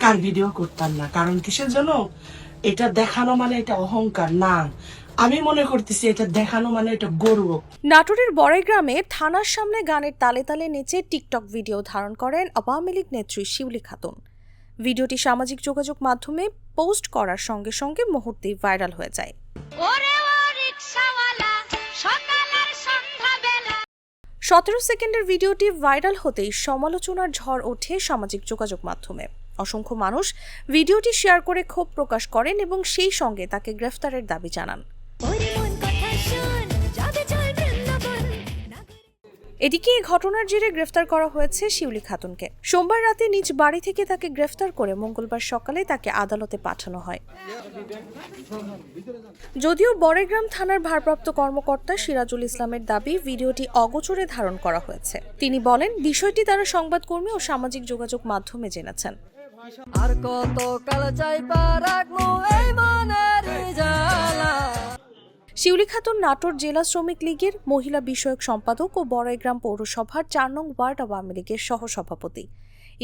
টাকার ভিডিও করতাম না। কারণ কিসের জন্য? এটা দেখানো মানে এটা অহংকার না, আমি মনে করতেছি এটা দেখানো মানে এটা গর্ব। নাটোরের বড়াইগ্রামে থানার সামনে গানের তালে তালে নেচে টিকটক ভিডিও ধারণ করেন আওয়ামী লীগ নেত্রী শিউলি খাতুন। ভিডিওটি সামাজিক যোগাযোগ মাধ্যমে পোস্ট করার সঙ্গে সঙ্গে মুহূর্তেই ভাইরাল হয়ে যায়। 17 সেকেন্ডের ভিডিওটি ভাইরাল হতেই সমালোচনার ঝড় ওঠে সামাজিক যোগাযোগ মাধ্যমে। অসংখ্য মানুষ ভিডিওটি শেয়ার করে ক্ষোভ প্রকাশ করেন এবং সেই সঙ্গে তাকে গ্রেফতারের দাবি জানান। এদিকে এই ঘটনার জেরে গ্রেফতার করা হয়েছে শিউলি খাতুনকে। সোমবার রাতে নিজ বাড়ি থেকে তাকে গ্রেফতার করে মঙ্গলবার সকালে তাকে আদালতে পাঠানো হয়। যদিও বড়াইগ্রাম থানার ভারপ্রাপ্ত কর্মকর্তা সিরাজুল ইসলামের দাবি ভিডিওটি অগোচরে ধারণ করা হয়েছে। তিনি বলেন, বিষয়টি তারা সংবাদকর্মী ও সামাজিক যোগাযোগ মাধ্যমে জেনেছেন। আর কত কাল চাইবা রাখমু এই মনের জ্বালা। শিউলি খাতুন নাটোর জেলা শ্রমিক লীগের মহিলা বিষয়ক সম্পাদক ও বড়াইগ্রাম পৌরসভার 4 নং ওয়ার্ড আওয়ামী লীগের সহসভাপতি।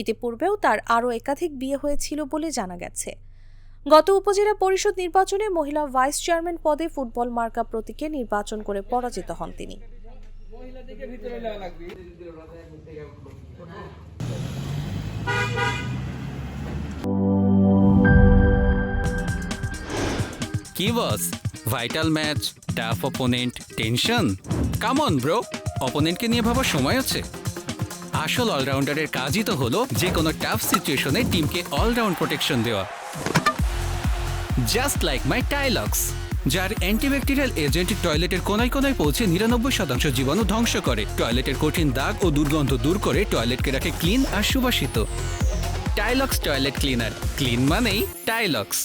ইতিপূর্বেও তার আরও একাধিক বিয়ে হয়েছিল বলে জানা গেছে। গত উপজেলা পরিষদ নির্বাচনে মহিলা ভাইস চেয়ারম্যান পদে ফুটবল মার্কা প্রতীকে নির্বাচন করে পরাজিত হন তিনি। কি boss, vital match, tough opponent, tension? Come on bro, অপোনেন্টকে নিয়ে ভাবার সময় আছে। আসল অলরাউন্ডারের কাজই তো হলো যে কোনো টাফ সিচুয়েশনে টিমকে অলরাউন্ড প্রোটেকশন দেওয়া। জাস্ট লাইক মাই টাইলক্স, যার অ্যান্টিব্যাকটেরিয়াল এজেন্ট টয়লেটের কোনায় কোনায় পৌঁছে 99% জীবাণু ধ্বংস করে, টয়লেটের কঠিন দাগ ও দুর্গন্ধ দূর করে টয়লেটকে রাখে ক্লিন আর সুবাসিত। টাইলক্স টয়লেট ক্লিনার, ক্লিন মানেই টাইলক্স।